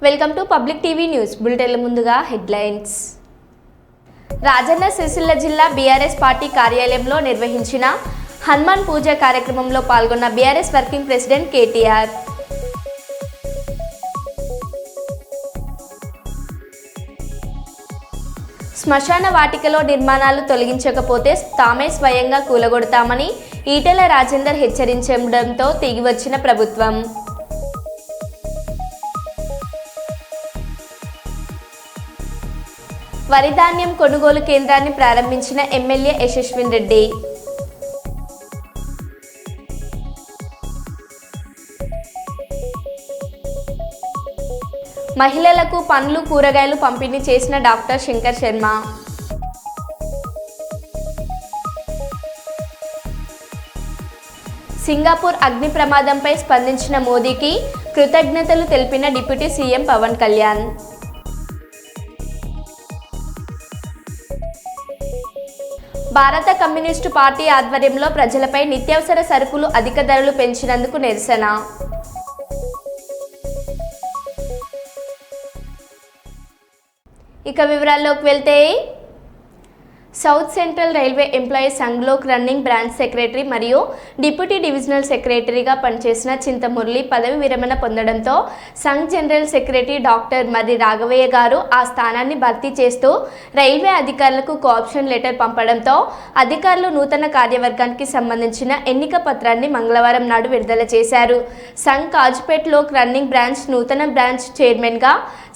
Welcome to Public TV news బులెటిన్ల ముందుగా headlines. Rajanna Sircilla జిల్లా బీఆర్ఎస్ పార్టీ కార్యాలయంలో నిర్వహించిన హనుమాన్ పూజ కార్యక్రమంలో పాల్గొన్న బీఆర్ఎస్ వర్కింగ్ ప్రెసిడెంట్ కేటీఆర్. శ్మశాన వాటికలో నిర్మాణాలు తొలగించకపోతే తామే స్వయంగా కూలగొడతామని ఈటెల రాజేందర్ హెచ్చరించడంతో తెగివచ్చిన ప్రభుత్వం. వరి ధాన్యం కొనుగోలు కేంద్రాన్ని ప్రారంభించిన ఎమ్మెల్యే యశస్విన్ రెడ్డి. మహిళలకు పండ్లు కూరగాయలు పంపిణీ చేసిన డాక్టర్ శంకర్ శర్మ. సింగపూర్ అగ్ని ప్రమాదంపై స్పందించిన మోదీకి కృతజ్ఞతలు తెలిపిన డిప్యూటీ సీఎం పవన్ కళ్యాణ్. భారత కమ్యూనిస్టు పార్టీ ఆధ్వర్యంలో ప్రజలపై నిత్యావసర సరుకులు అధిక ధరలు పెంచినందుకు నిరసన. ఇక వివరాల్లోకి వెళ్తే, సౌత్ సెంట్రల్ రైల్వే ఎంప్లాయీస్ సంఘ్లో రన్నింగ్ బ్రాంచ్ సెక్రటరీ మరియు డిప్యూటీ డివిజనల్ సెక్రటరీగా పనిచేసిన చింతమురళి పదవి విరమణ పొందడంతో Sangh general secretary doctor Marri Raghavaiah గారు ఆ స్థానాన్ని భర్తీ చేస్తూ రైల్వే అధికారులకు కోఆప్షన్ లెటర్ పంపడంతో అధికారులు నూతన కార్యవర్గానికి సంబంధించిన ఎన్నిక పత్రాన్ని మంగళవారం నాడు విడుదల చేశారు. సంఘ్ కాజుపేట్లో రన్నింగ్ బ్రాంచ్ నూతన బ్రాంచ్ చైర్మన్గా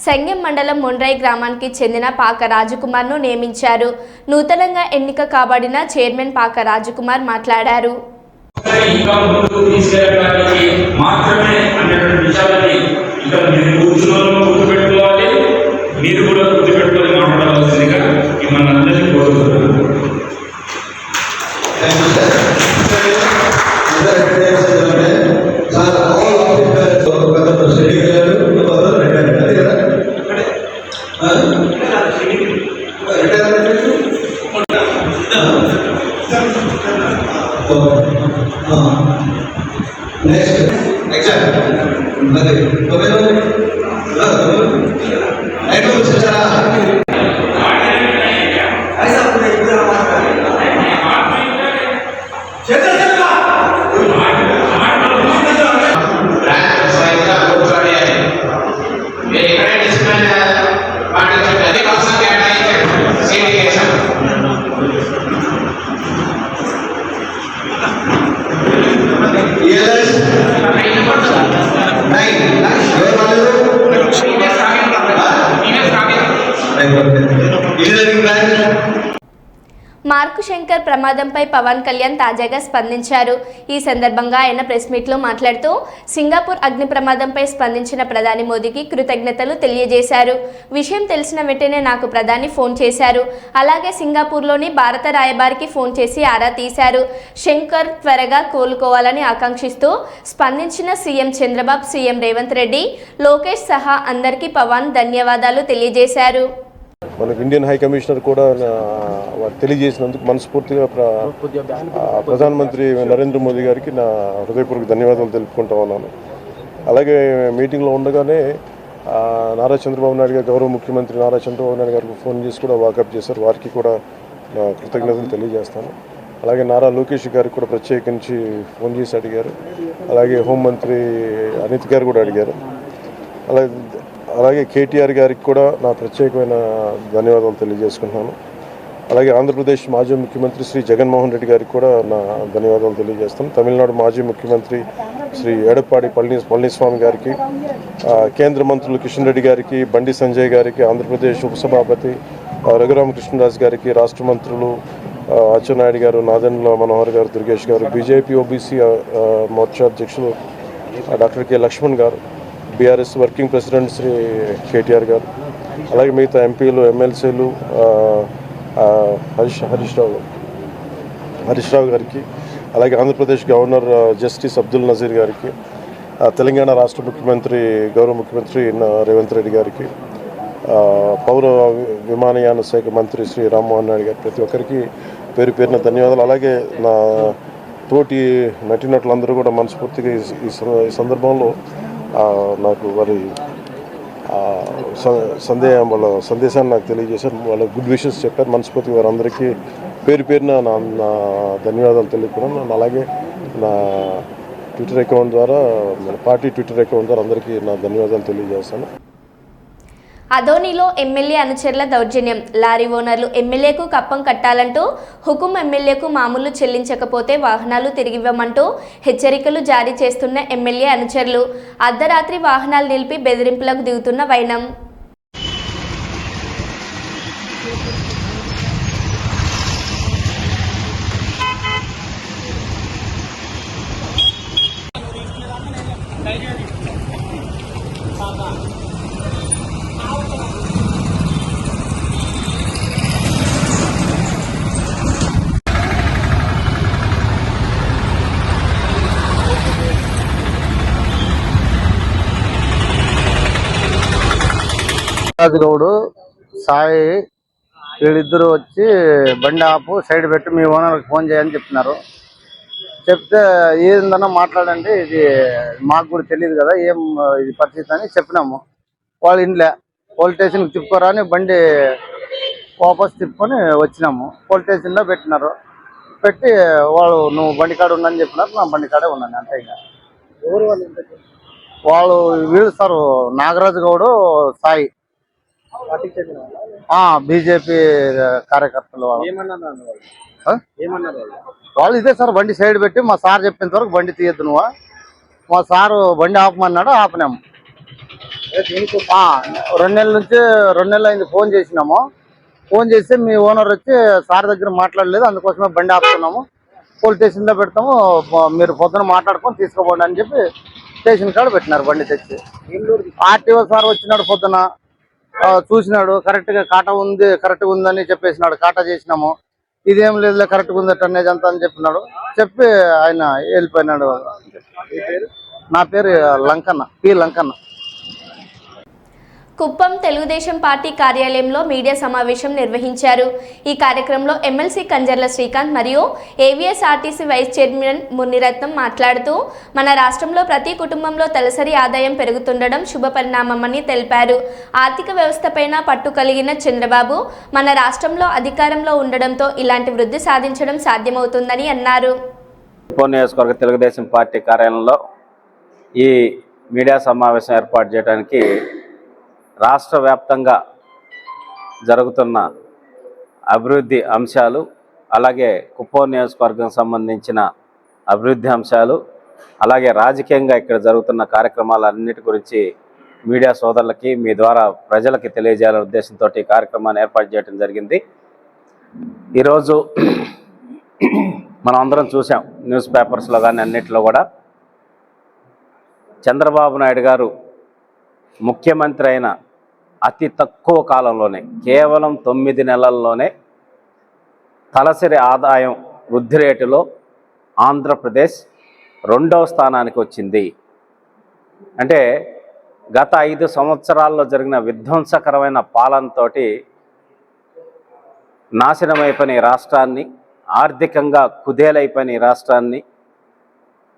సంగెం మండలం మొండ్రాయి గ్రామానికి చెందిన పాక రాజకుమార్ను నియమించారు. నూతనంగా ఎన్నిక కాబడిన చైర్మన్ పాక రాజకుమార్ మాట్లాడారు. మార్కు శంకర్ ప్రమాదంపై పవన్ కళ్యాణ్ తాజాగా స్పందించారు. ఈ సందర్భంగా ఆయన ప్రెస్ మీట్లో మాట్లాడుతూ సింగపూర్ అగ్ని ప్రమాదంపై స్పందించిన ప్రధాని మోదీకి కృతజ్ఞతలు తెలియజేశారు. విషయం తెలిసిన వెంటనే నాకు ప్రధాని ఫోన్ చేశారు. అలాగే సింగపూర్లోని భారత రాయబారికి ఫోన్ చేసి ఆరా తీశారు. శంకర్ త్వరగా కోలుకోవాలని ఆకాంక్షిస్తూ స్పందించిన సీఎం చంద్రబాబు, సీఎం రేవంత్ రెడ్డి, లోకేష్ సహా అందరికీ పవన్ ధన్యవాదాలు తెలియజేశారు. మనకు ఇండియన్ హై కమిషనర్ కూడా తెలియజేసినందుకు మనస్ఫూర్తిగా ప్రధానమంత్రి నరేంద్ర మోదీ గారికి నా హృదయపూర్వక ధన్యవాదాలు తెలుపుకుంటా ఉన్నాను. అలాగే మీటింగ్లో ఉండగానే నారా చంద్రబాబు నాయుడు గారు, గౌరవ ముఖ్యమంత్రి నారా చంద్రబాబు నాయుడు గారికి ఫోన్ చేసి కూడా వాకప్ చేశారు. వారికి కూడా నా కృతజ్ఞతలు తెలియజేస్తాను. అలాగే నారా లోకేష్ గారికి కూడా ప్రత్యేకించి ఫోన్ చేసి అడిగారు. అలాగే హోంమంత్రి అనిత్ గారు కూడా అడిగారు. అలాగే కేటీఆర్ గారికి కూడా నా ప్రత్యేకమైన ధన్యవాదాలు తెలియజేసుకుంటున్నాను. అలాగే ఆంధ్రప్రదేశ్ మాజీ ముఖ్యమంత్రి శ్రీ జగన్మోహన్ రెడ్డి గారికి కూడా నా ధన్యవాదాలు తెలియజేస్తాను. తమిళనాడు మాజీ ముఖ్యమంత్రి శ్రీ ఎడప్పాడి పళనిస్వామి గారికి, కేంద్ర మంత్రులు కిషన్ రెడ్డి గారికి, బండి సంజయ్ గారికి, ఆంధ్రప్రదేశ్ ఉపసభాపతి రఘురామకృష్ణరాజు గారికి, రాష్ట్ర మంత్రులు అచ్చెన్నాయుడు గారు, నాదెండ్ల మనోహర్ గారు, దుర్గేష్ గారు, బీజేపీ ఓబీసీ మోర్చా అధ్యక్షులు doctor K Laxman garu, BRS working president Shri KTR garu, అలాగే మిగతా ఎంపీలు, ఎమ్మెల్సీలు హరీష్ రావు గారికి, అలాగే ఆంధ్రప్రదేశ్ గవర్నర్ జస్టిస్ అబ్దుల్ నజీర్ గారికి, తెలంగాణ రాష్ట్ర ముఖ్యమంత్రి గౌరవ ముఖ్యమంత్రి రేవంత్ రెడ్డి గారికి, పౌర విమానయాన శాఖ మంత్రి శ్రీ రామ్మోహన్ నాయుడు గారు, ప్రతి ఒక్కరికి పేరు పేరున ధన్యవాదాలు. అలాగే నా తోటి నటీనటులందరూ కూడా మనస్ఫూర్తిగా ఈ సందర్భంలో నాకు వారి వాళ్ళ సందేశాన్ని నాకు తెలియజేశారు. వాళ్ళ గుడ్ విషెస్ చెప్పారు. మనస్ఫూర్తిగా వారందరికీ పేరు పేరున నా ధన్యవాదాలు తెలియకున్నాను. అలాగే నా ట్విట్టర్ అకౌంట్ ద్వారా, మన పార్టీ ట్విట్టర్ అకౌంట్ ద్వారా అందరికీ నా ధన్యవాదాలు తెలియజేస్తాను. అదోనిలో ఎమ్మెల్యే అనుచరుల దౌర్జన్యం. లారీ ఓనర్లు ఎమ్మెల్యేకు కప్పం కట్టాలంటూ హుకుం ఎమ్మెల్యేకు మామూలు చెల్లించకపోతే వాహనాలు తిరిగివ్వమంటూ హెచ్చరికలు జారీ చేస్తున్న ఎమ్మెల్యే అనుచరులు. అర్ధరాత్రి వాహనాలు నిలిపి బెదిరింపులకు దిగుతున్న వైనం. రాజుగౌడు సాయి వీళ్ళిద్దరూ వచ్చి బండి ఆపు, సైడ్ పెట్టి మీ ఓనర్కి ఫోన్ చేయని చెప్తున్నారు. చెప్తే ఏందన్నా మాట్లాడండి, ఇది మాకు కూడా తెలియదు కదా ఏం ఇది పరిస్థితి అని చెప్పినాము. వాళ్ళు ఇంట్లో పోలీస్ స్టేషన్కి తిప్పుకోరా అని బండి వాపస్ తిప్పుకొని వచ్చినాము. పోలీస్ స్టేషన్లో పెట్టినారు. పెట్టి వాళ్ళు నువ్వు బండి కాడ ఉండని చెప్పినారు. నా బండి కాడే ఉన్నాను అంతే. ఇంకా ఎవరు వాళ్ళు వీళ్ళు సార్ నాగరాజు గౌడు సాయి బీజేపీ కార్యకర్తలు. వాళ్ళు ఇదే సార్ బండి సైడ్ పెట్టి మా సార్ చెప్పేంత వరకు బండి తీయద్దు నువ్వు, మా సారు బండి ఆపమన్నాడు, ఆపినాము. 2 నెలల నుంచి 2 నెలలు అయింది ఫోన్ చేసినాము. ఫోన్ చేస్తే మీ ఓనర్ వచ్చి సార్ దగ్గర మాట్లాడలేదు, అందుకోసమే బండి ఆపుతున్నాము, పోలీస్ స్టేషన్లో పెడతాము, మీరు పొద్దున మాట్లాడుకొని తీసుకోపోండి అని చెప్పి స్టేషన్ కాడ పెట్టినారు. బండి తెచ్చి ఆర్టీఓ సార్ వచ్చినాడు, పొద్దున చూసినాడు, కరెక్ట్గా కాటా ఉంది, కరెక్ట్గా ఉందని చెప్పేసినాడు. కాటా చేసినాము, ఇదేం లేదు కరెక్ట్గా ఉంది టన్నేజ్ అంతా అని చెప్పినాడు. చెప్పి ఆయన వెళ్ళిపోయినాడు. నా పేరు లంకన్న, పి లంకన్న. కుప్పం తెలుగుదేశం పార్టీ కార్యాలయంలో మీడియా సమావేశం నిర్వహించారు. ఈ కార్యక్రమంలో ఎమ్మెల్సీ కంజర్ల శ్రీకాంత్ మరియు ఏవీఎస్ఆర్టీసీ వైస్ చైర్మన్ మునిరత్నం మాట్లాడుతూ మన రాష్ట్రంలో ప్రతి కుటుంబంలో తలసరి ఆదాయం పెరుగుతుండడం శుభపరిణామమని తెలిపారు. ఆర్థిక వ్యవస్థపైన పట్టు కలిగిన చంద్రబాబు మన రాష్ట్రంలో అధికారంలో ఉండడంతో ఇలాంటి వృద్ధి సాధించడం సాధ్యమవుతుందని అన్నారు. కుప్పం నియోజకవర్గ తెలుగుదేశం పార్టీ కార్యాలయంలో ఈ మీడియా సమావేశం ఏర్పాటు చేయడానికి రాష్ట్ర వ్యాప్తంగా జరుగుతున్న అభివృద్ధి అంశాలు, అలాగే కుప్పం నియోజకవర్గం సంబంధించిన అభివృద్ధి అంశాలు, అలాగే రాజకీయంగా ఇక్కడ జరుగుతున్న కార్యక్రమాలన్నిటి గురించి మీడియా సోదరులకి మీ ద్వారా ప్రజలకి తెలియజేయాలనే ఉద్దేశంతో ఈ కార్యక్రమాన్ని ఏర్పాటు చేయడం జరిగింది. ఈరోజు మనం అందరం చూసాం న్యూస్ పేపర్స్లో కానీ అన్నిటిలో కూడా చంద్రబాబు నాయుడు గారు ముఖ్యమంత్రి అయిన అతి తక్కువ కాలంలోనే, కేవలం 9 నెలల్లోనే తలసరి ఆదాయం వృద్ధి రేటులో ఆంధ్రప్రదేశ్ 2వ స్థానానికి వచ్చింది. అంటే గత 5 సంవత్సరాల్లో జరిగిన విధ్వంసకరమైన పాలనతో నాశనమైపోయిన రాష్ట్రాన్ని, ఆర్థికంగా కుదేలైపోయిన రాష్ట్రాన్ని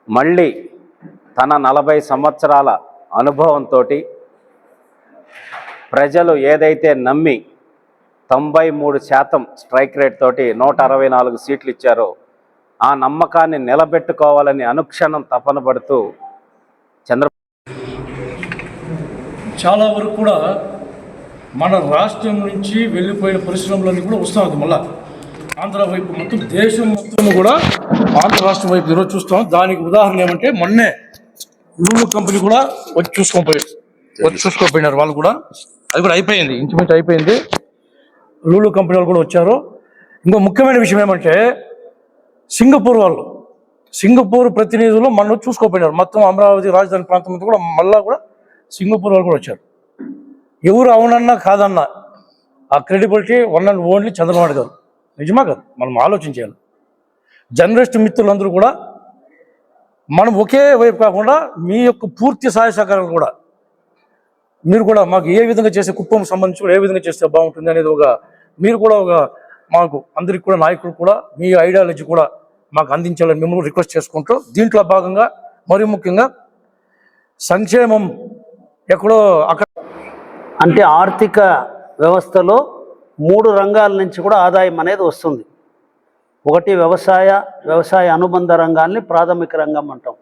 మళ్ళీ తన 40 సంవత్సరాల అనుభవంతో ప్రజలు ఏదైతే నమ్మి 93% స్ట్రైక్ రేట్ తోటి 164 సీట్లు ఇచ్చారో ఆ నమ్మకాన్ని నిలబెట్టుకోవాలని అనుక్షణం తపన పడుతూ చాలా వరకు కూడా మన రాష్ట్రం నుంచి వెళ్ళిపోయిన పరిశ్రమలన్నీ కూడా వస్తుంది. మళ్ళీ ఆంధ్ర వైపు మొత్తం దేశం మొత్తం కూడా ఆంధ్ర రాష్ట్రం వైపు ఈరోజు చూస్తాం. దానికి ఉదాహరణ ఏమంటే మొన్నే లూలు కంపెనీ కూడా వచ్చి చూసుకోపోయినారు. వాళ్ళు కూడా అది కూడా అయిపోయింది, ఇంచుమించు అయిపోయింది. లూలు కంపెనీ వాళ్ళు కూడా వచ్చారు. ఇంకో ముఖ్యమైన విషయం ఏమంటే సింగపూర్ ప్రతినిధులు మన చూసుకోపోయినారు. మొత్తం అమరావతి రాజధాని ప్రాంతం కూడా మళ్ళా కూడా సింగపూర్ వాళ్ళు కూడా వచ్చారు. ఎవరు అవునన్నా కాదన్నా ఆ credibility one and only Chandrababu గారు. నిజమా కాదు మనం ఆలోచించాలి. జర్నలిస్ట్ మిత్రులందరూ కూడా మనం ఒకే వైపు కాకుండా మీ యొక్క పూర్తి సహాయ సహకారాలు కూడా మీరు కూడా మాకు ఏ విధంగా చేసే కుప్పం సంబంధించి కూడా ఏ విధంగా చేస్తే బాగుంటుంది అనేది మీరు కూడా మాకు అందరికి కూడా నాయకులు కూడా మీ ఐడియాలజీ కూడా మాకు అందించాలని మిమ్మల్ని రిక్వెస్ట్ చేసుకుంటూ, దీంట్లో భాగంగా మరీ ముఖ్యంగా సంక్షేమం ఎక్కడో అక్కడ అంటే ఆర్థిక వ్యవస్థలో 3 రంగాల నుంచి కూడా ఆదాయం అనేది వస్తుంది. ఒకటి వ్యవసాయ అనుబంధ రంగాల్ని ప్రాథమిక రంగం అంటాం.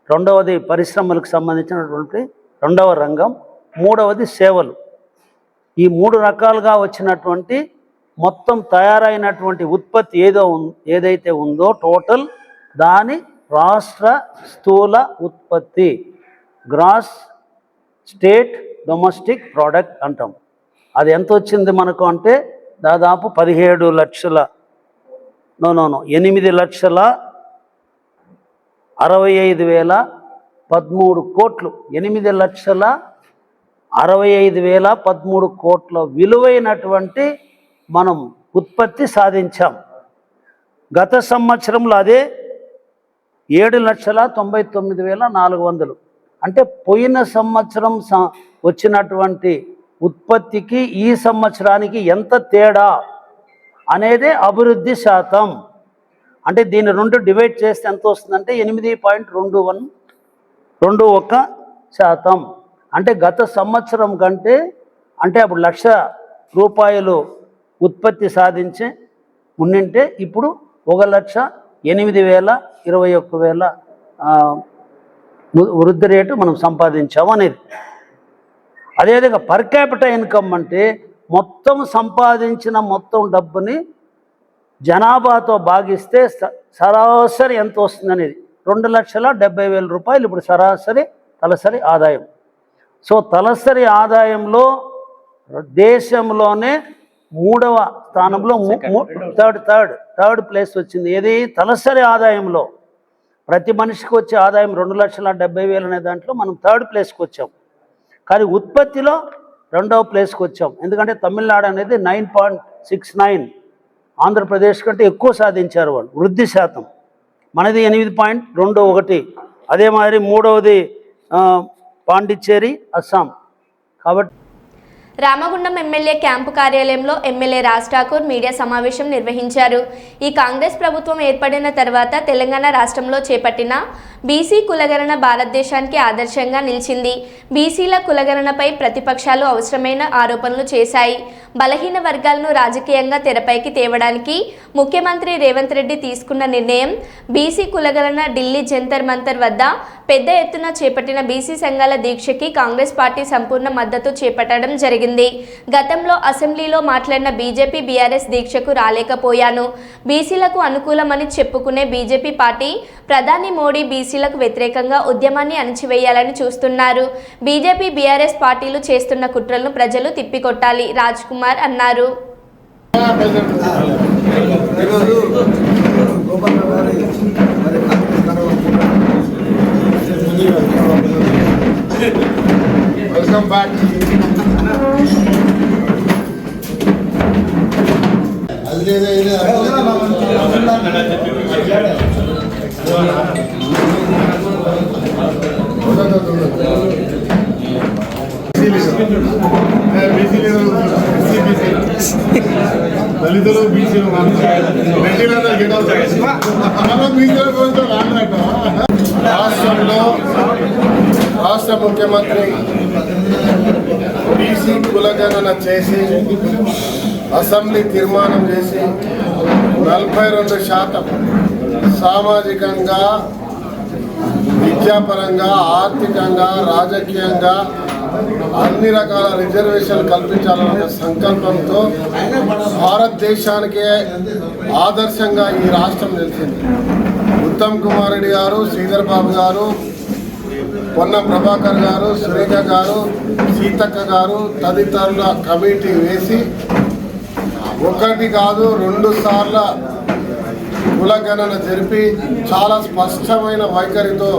రెండవది పరిశ్రమలకు సంబంధించినటువంటి రెండవ రంగం. మూడవది సేవలు. ఈ 3 రకాలుగా వచ్చినటువంటి మొత్తం తయారైనటువంటి ఉత్పత్తి ఏదైతే ఉందో టోటల్ దాని రాష్ట్ర స్థూల ఉత్పత్తి, గ్రాస్ స్టేట్ డొమెస్టిక్ ప్రోడక్ట్ అంటాం. అది ఎంత వచ్చింది మనకు అంటే దాదాపు 8,65,13 కోట్లు. 8,65,13 కోట్ల విలువైనటువంటి మనం ఉత్పత్తి సాధించాం. గత సంవత్సరంలో అదే 7,99,400. అంటే పోయిన సంవత్సరం వచ్చినటువంటి ఉత్పత్తికి ఈ సంవత్సరానికి ఎంత తేడా అనేదే అభివృద్ధి శాతం. అంటే దీన్ని 2 డివైడ్ చేస్తే ఎంత వస్తుందంటే 8.21%. అంటే గత సంవత్సరం కంటే అంటే అప్పుడు 1,00,000 రూపాయలు ఉత్పత్తి సాధించి ఉండింటే ఇప్పుడు 1,08,021 వృద్ధి రేటు మనం సంపాదించాము అనేది. అదేవిధంగా పర్ క్యాపిటల్ ఇన్కమ్ అంటే మొత్తం సంపాదించిన మొత్తం డబ్బుని జనాభాతో భాగిస్తే సరాసరి ఎంత వస్తుంది అనేది 2,70,000 రూపాయలు ఇప్పుడు సరాసరి తలసరి ఆదాయం. సో తలసరి ఆదాయంలో దేశంలోనే 3వ స్థానంలో థర్డ్ ప్లేస్ వచ్చింది. ఏది తలసరి ఆదాయంలో ప్రతి మనిషికి వచ్చే ఆదాయం 2,70,000 అనే దాంట్లో మనం 3rd ప్లేస్కి వచ్చాం. కానీ ఉత్పత్తిలో 2వ ప్లేస్కి వచ్చాం. ఎందుకంటే తమిళనాడు అనేది 9.69, ఆంధ్రప్రదేశ్ కంటే ఎక్కువ సాధించారు వాళ్ళు వృద్ధి శాతం. మనది 8.21. అదే మాదిరి 3వది పాండిచ్చేరి, అస్సాం. కాబట్టి రామగుండం ఎమ్మెల్యే క్యాంపు కార్యాలయంలో ఎమ్మెల్యే రాజ్ ఠాకూర్ మీడియా సమావేశం నిర్వహించారు. ఈ కాంగ్రెస్ ప్రభుత్వం ఏర్పడిన తర్వాత తెలంగాణ రాష్ట్రంలో చేపట్టిన బీసీ కులగణన భారతదేశానికి ఆదర్శంగా నిలిచింది. బీసీల కులగణనపై ప్రతిపక్షాలు అవసరమైన ఆరోపణలు చేశాయి. బలహీన వర్గాలను రాజకీయంగా తెరపైకి తేవడానికి ముఖ్యమంత్రి రేవంత్ రెడ్డి తీసుకున్న నిర్ణయం బీసీ కులగణన ఢిల్లీ జంతర్ మంతర్ వద్ద పెద్ద ఎత్తున చేపట్టిన బీసీ సంఘాల దీక్షకి కాంగ్రెస్ పార్టీ సంపూర్ణ మద్దతు చేపట్టడం జరిగింది. గతంలో అసెంబ్లీలో మాట్లాడిన బీజేపీ బీఆర్ఎస్ దీక్షకు రాలేకపోయాను. బీసీలకు అనుకూలమని చెప్పుకునే బీజేపీ పార్టీ ప్రధాని మోడీ బీసీలకు వ్యతిరేకంగా ఉద్యమాన్ని అణచివేయాలని చూస్తున్నారు. బీజేపీ బీఆర్ఎస్ పార్టీలు చేస్తున్న కుట్రలను ప్రజలు తిప్పికొట్టాలి రాజ్ కుమార్ అన్నారు. Welcome back. దళితులు బీసీలు రాష్ట్రంలో రాష్ట్ర ముఖ్యమంత్రి బీసీ కులగణన చేసి అసెంబ్లీ తీర్మానం చేసి 42% సామాజికంగా, విద్యాపరంగా, ఆర్థికంగా, రాజకీయంగా అన్ని రకాల రిజర్వేషన్లు కల్పించాలన్న సంకల్పంతో భారతదేశానికే ఆదర్శంగా ఈ రాష్ట్రం నిలిచింది. ఉత్తమ్ కుమార్ రెడ్డి గారు, శ్రీధర్ బాబు గారు, పొన్నం ప్రభాకర్ గారు, సురేఖ గారు, సీతక్క గారు తదితరుల కమిటీ వేసి 1 కాదు 2 సార్ల కులగణన జరిపి చాలా స్పష్టమైన వైఖరితో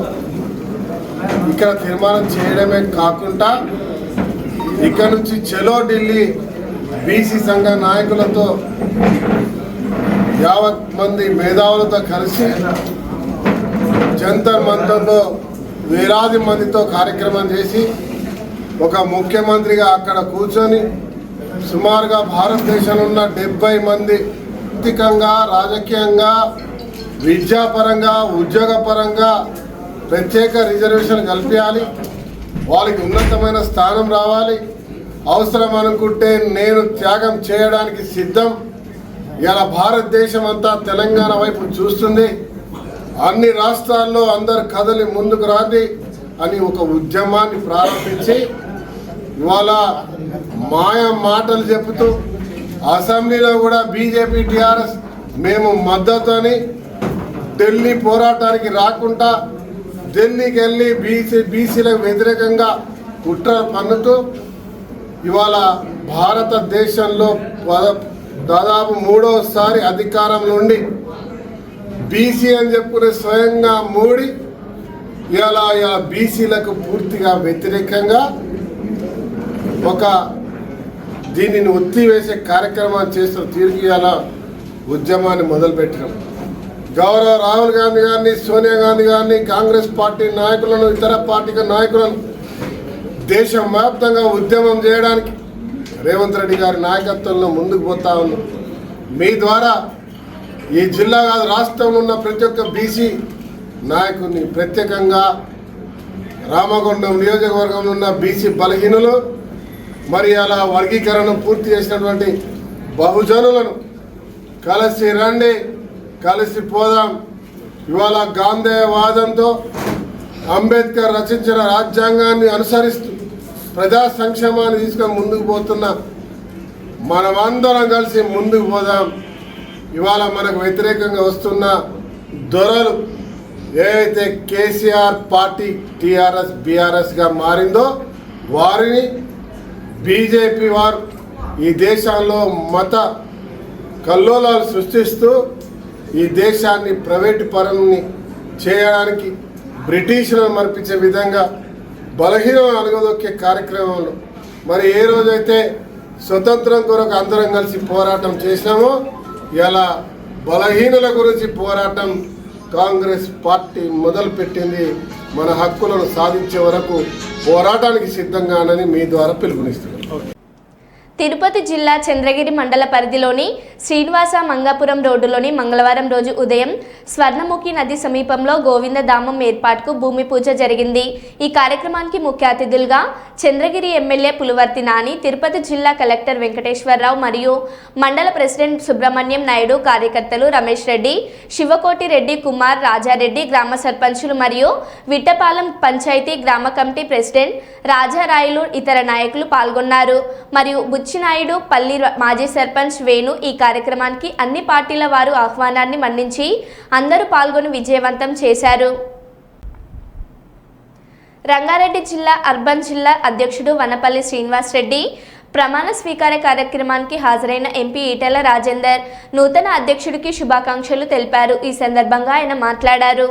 ఇక్కడ తీర్మానం చేయడమే కాకుండా ఇక్కడ నుంచి చలో ఢిల్లీ బీసీ సంఘ నాయకులతో 50 మంది మేధావులతో కలిసి జంతర్ మంతర్లో వేలాది మందితో కార్యక్రమం చేసి ఒక ముఖ్యమంత్రిగా అక్కడ కూర్చొని సుమారుగా భారతదేశంలో ఉన్న 70 మంది ఆర్థికంగా, రాజకీయంగా, విద్యాపరంగా, ఉద్యోగపరంగా ప్రత్యేక రిజర్వేషన్ కల్పించాలి, వాళ్ళకి ఉన్నతమైన స్థానం రావాలి, అవసరం అనుకుంటే నేను త్యాగం చేయడానికి సిద్ధం. ఇలా భారతదేశం అంతా తెలంగాణ వైపు చూస్తుంది. అన్ని రాష్ట్రాల్లో అందరు కదలి ముందుకు రాండి అని ఒక ఉద్యమాన్ని ప్రారంభించి ఇవాళ మాటలు చెబుతూ అసెంబ్లీలో కూడా బీజేపీ టీఆర్ఎస్ మేము మద్దతుని ఢిల్లీ పోరాటానికి రాకుండా ఢిల్లీకి వెళ్ళి బీసీలకు వ్యతిరేకంగా కుట్ర పన్నుతూ ఇవాళ భారతదేశంలో దాదాపు 3వసారి అధికారంలో ఉండి బీసీ అని చెప్పుకునే స్వయంగా మోడీ ఇలా బీసీలకు పూర్తిగా వ్యతిరేకంగా ఒక దీనిని ఒత్తివేసే కార్యక్రమాన్ని చేస్తున్న తీరుకి ఇలా ఉద్యమాన్ని మొదలుపెట్టినాం. గౌరవ రాహుల్ గాంధీ గారిని, సోనియా గాంధీ గారిని, కాంగ్రెస్ పార్టీ నాయకులను, ఇతర పార్టీ నాయకులను దేశం వ్యాప్తంగా ఉద్యమం చేయడానికి రేవంత్ రెడ్డి గారి నాయకత్వంలో ముందుకు పోతా ఉన్నాం. మీ ద్వారా ఈ జిల్లా కాదు రాష్ట్రంలో ఉన్న ప్రతి ఒక్క బీసీ నాయకుడిని, ప్రత్యేకంగా రామగుండం నియోజకవర్గంలో ఉన్న బీసీ బలహీనులు మరి అలా వర్గీకరణ పూర్తి చేసినటువంటి బహుజనులను కలిసి రండి, కలిసి పోదాం. ఇవాళ గాంధేయవాదంతో అంబేద్కర్ రచించిన రాజ్యాంగాన్ని అనుసరిస్తూ ప్రజా సంక్షేమాన్ని తీసుకొని ముందుకు పోతున్న మనమందరం కలిసి ముందుకు పోదాం. ఇవాళ మనకు వ్యతిరేకంగా వస్తున్న దొరలు ఏదైతే కేసీఆర్ పార్టీ టీఆర్ఎస్ బీఆర్ఎస్గా మారిందో వారిని బీజేపీ వారు ఈ దేశంలో మత కల్లోలాలు సృష్టిస్తూ ఈ దేశాన్ని ప్రైవేటు పరుని చేయడానికి బ్రిటిషులను మర్పించే విధంగా బలహీనం అణగదొక్కే కార్యక్రమంలో మరి ఏ రోజైతే స్వతంత్రం కొరకు అందరం కలిసి పోరాటం చేసినామో ఇలా బలహీనుల గురించి పోరాటం కాంగ్రెస్ పార్టీ మొదలుపెట్టింది. మన హక్కులను సాధించే వరకు పోరాటానికి సిద్ధంగానని మీ ద్వారా పిలుపునిస్తున్నాను. తిరుపతి జిల్లా చంద్రగిరి మండల పరిధిలోని శ్రీనివాస మంగాపురం రోడ్డులోని మంగళవారం రోజు ఉదయం స్వర్ణముఖి నది సమీపంలో గోవిందధామం ఏర్పాటుకు భూమి పూజ జరిగింది. ఈ కార్యక్రమానికి ముఖ్య అతిథులుగా చంద్రగిరి ఎమ్మెల్యే పులువర్తి నాని, తిరుపతి జిల్లా కలెక్టర్ వెంకటేశ్వరరావు మరియు మండల ప్రెసిడెంట్ సుబ్రహ్మణ్యం నాయుడు, కార్యకర్తలు రమేష్ రెడ్డి, శివకోటి రెడ్డి, కుమార్, రాజారెడ్డి, గ్రామ సర్పంచులు మరియు విట్టపాలెం పంచాయతీ గ్రామ కమిటీ ప్రెసిడెంట్ రాజారాయులు ఇతర నాయకులు పాల్గొన్నారు. మరియు బుచ్చినాయుడు, పల్లి మాజీ సర్పంచ్ వేణు ఈ కార్యక్రమానికి అన్ని పార్టీల వారు ఆహ్వానాన్ని మన్నించి అందరూ పాల్గొని విజయవంతం చేశారు. రంగారెడ్డి జిల్లా అర్బన్ జిల్లా అధ్యక్షుడు వనపల్లి శ్రీనివాస్ రెడ్డి ప్రమాణ స్వీకార కార్యక్రమానికి హాజరైన ఎంపీ ఈటెల రాజేందర్ నూతన అధ్యక్షుడికి శుభాకాంక్షలు తెలిపారు. ఈ సందర్భంగా ఆయన మాట్లాడారు.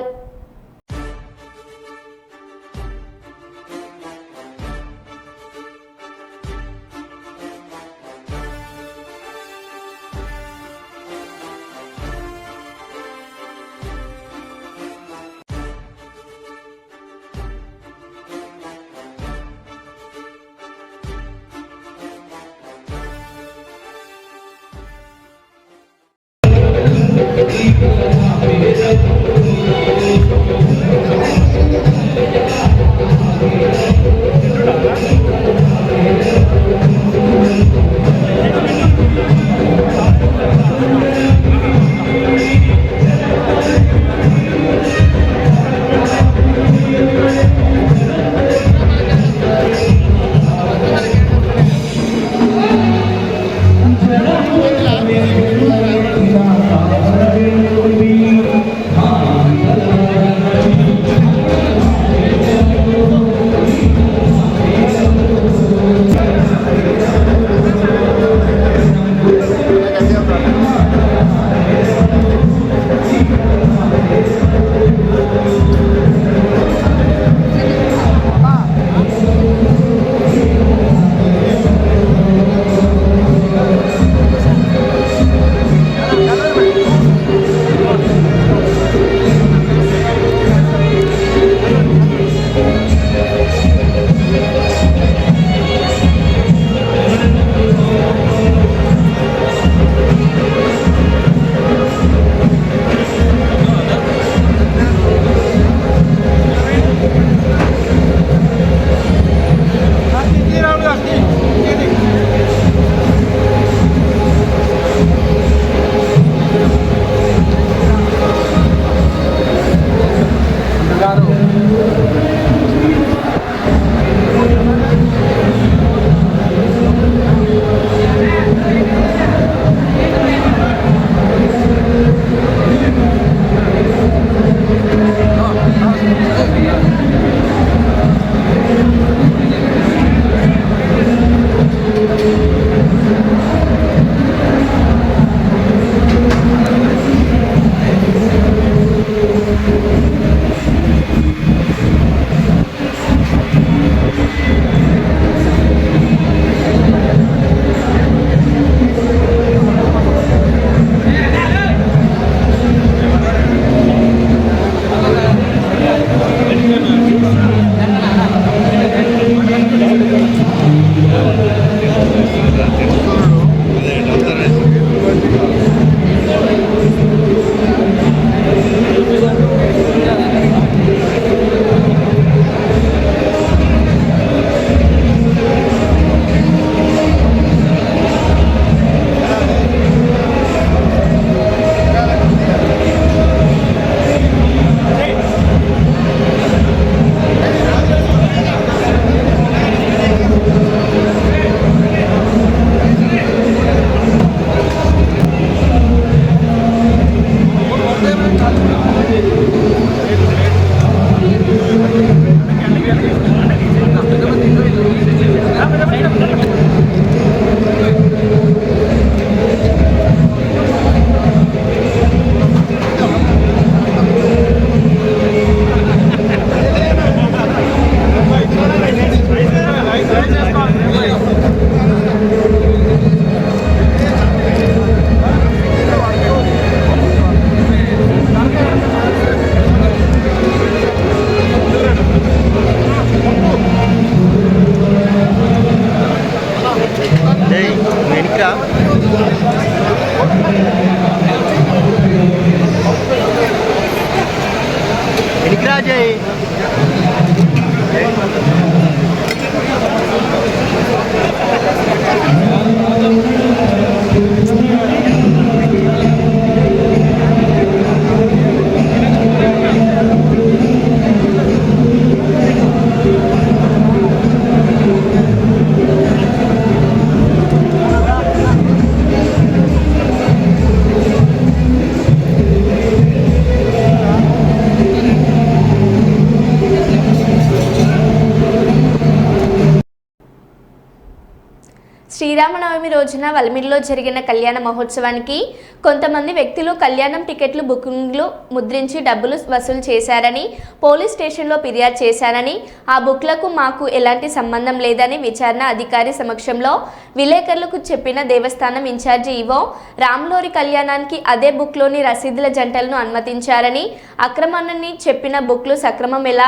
శ్రీరామనవమి రోజున వల్మిడిలో జరిగిన కళ్యాణ మహోత్సవానికి కొంతమంది వ్యక్తులు కళ్యాణం టికెట్లు బుకింగ్లు ముద్రించి డబ్బులు వసూలు చేశారని పోలీస్ స్టేషన్లో ఫిర్యాదు చేశారని, ఆ బుక్లకు మాకు ఎలాంటి సంబంధం లేదని విచారణ అధికారి సమక్షంలో విలేకరులకు చెప్పిన దేవస్థానం ఇన్ఛార్జి ఈవో రామ్లోరి కళ్యాణానికి అదే బుక్లోని రసీదుల జంటలను అనుమతించారని, అక్రమమని చెప్పిన బుక్లు సక్రమం ఎలా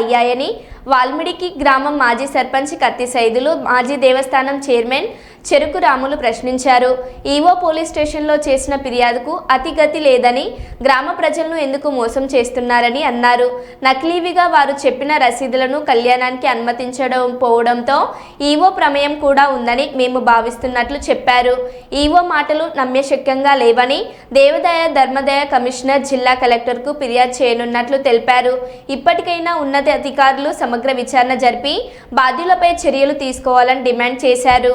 అయ్యాయని వాల్మిడికి గ్రామం మాజీ సర్పంచ్ కత్తి సైదులు, మాజీ దేవస్థానం చైర్మన్ చెరుకు రాములు ప్రశ్నించారు. ఈవో పోలీస్ స్టేషన్లో చేసిన ఫిర్యాదుకు అతిగతి లేదని, గ్రామ ప్రజలను ఎందుకు మోసం చేస్తున్నారని అన్నారు. నకిలీవిగా వారు చెప్పిన రసీదులను కళ్యాణానికి అనుమతించకపోవడంతో ఈవో ప్రమేయం కూడా ఉందని మేము భావిస్తున్నట్లు చెప్పారు. ఈవో మాటలు నమ్మశక్యంగా లేవని దేవాదాయ ధర్మాదాయ కమిషనర్ జిల్లా కలెక్టర్కు ఫిర్యాదు చేయనున్నట్లు తెలిపారు. ఇప్పటికైనా ఉన్నత అధికారులు సమగ్ర విచారణ జరిపి బాధ్యులపై చర్యలు తీసుకోవాలని డిమాండ్ చేశారు.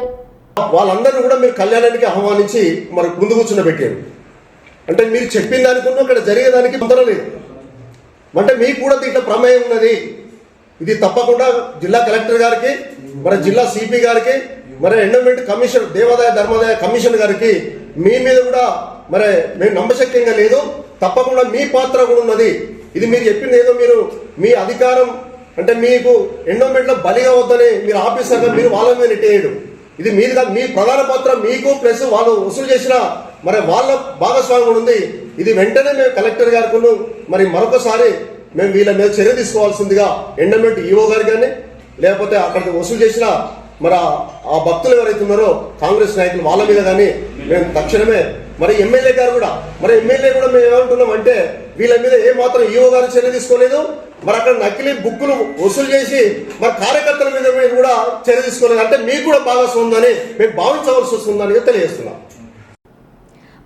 వాళ్ళందరినీ కూడా మీరు కళ్యాణానికి ఆహ్వానించి మరి ముందు కూర్చున్నబెట్టారు. అంటే మీరు చెప్పిన దానికి ఇక్కడ జరిగేదానికి పొందడం లేదు. అంటే మీకు కూడా దీంట్లో ప్రమేయం ఉన్నది. ఇది తప్పకుండా జిల్లా కలెక్టర్ గారికి, మరి జిల్లా సిపి గారికి, మరి ఎండోమెంట్ కమిషన్ దేవాదాయ ధర్మాదాయ కమిషన్ గారికి మీ మీద కూడా మరి మేము నమ్మశక్యంగా లేదు. తప్పకుండా మీ పాత్ర కూడా ఉన్నది. ఇది మీరు చెప్పింది ఏదో మీరు మీ అధికారం అంటే మీకు ఎండోమెంట్లో బలిగా వద్దని మీరు ఆఫీసర్గా మీరు వాళ్ళ మీద నెట్టేయడం, ఇది మీది మీ ప్రధాన పాత్ర. మీకు ప్లస్ వాళ్ళు వసూలు చేసిన మరి వాళ్ళ భాగస్వామ్యం కూడా ఉంది. ఇది వెంటనే మేము కలెక్టర్ గారికి మరి మరొకసారి మేము వీళ్ళ మీద చర్య తీసుకోవాల్సిందిగా ఎండోమెంట్ ఈవో గారు కానీ, లేకపోతే అక్కడ వసూలు చేసిన మరి ఆ భక్తులు ఎవరైతే ఉన్నారో కాంగ్రెస్ నాయకులు వాళ్ళ మీద కానీ మేము తక్షణమే మరి ఎమ్మెల్యే గారు కూడా మేము ఏమంటున్నాం అంటే వీళ్ళ మీద ఏ మాత్రం ఈవో గారు చర్య తీసుకోలేదు. మరి అక్కడ నకిలీ బుక్కులు వసూలు చేసి మరి కార్యకర్తల మీద కూడా చర్య తీసుకోలేదు. అంటే మీకు కూడా భాగస్వామ్యం ఉందని మేము భావించవలసి వస్తుందని తెలియజేస్తున్నాం.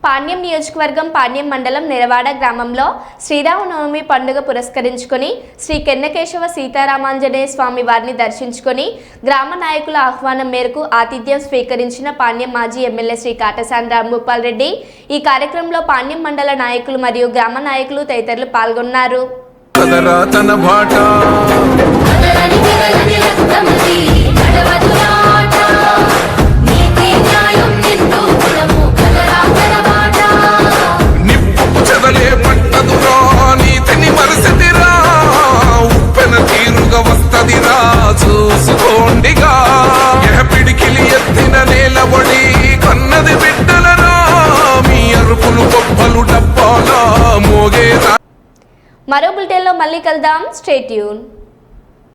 పాణ్యం నియోజకవర్గం పాణ్యం మండలం నెరవాడ గ్రామంలో శ్రీరామనవమి పండుగ పురస్కరించుకొని శ్రీ కెన్నకేశవ సీతారామాంజనేయ స్వామి వారిని దర్శించుకొని గ్రామ నాయకుల ఆహ్వానం మేరకు ఆతిథ్యం స్వీకరించిన పాణ్యం మాజీ ఎమ్మెల్యే శ్రీ కాటసాని రాంభూపాల్ రెడ్డి. ఈ కార్యక్రమంలో పాణ్యం మండల నాయకులు మరియు గ్రామ నాయకులు తదితరులు పాల్గొన్నారు. చూసుకోండిగా పిడికిలి ఎత్తిన నేలబడి కన్నది బిడ్డలరా మీ అరుపులు గొప్పలు డబ్బాలా మోగేరా. మరో బులెటిన్లో మళ్ళీ కలుద్దాం. Stay tune.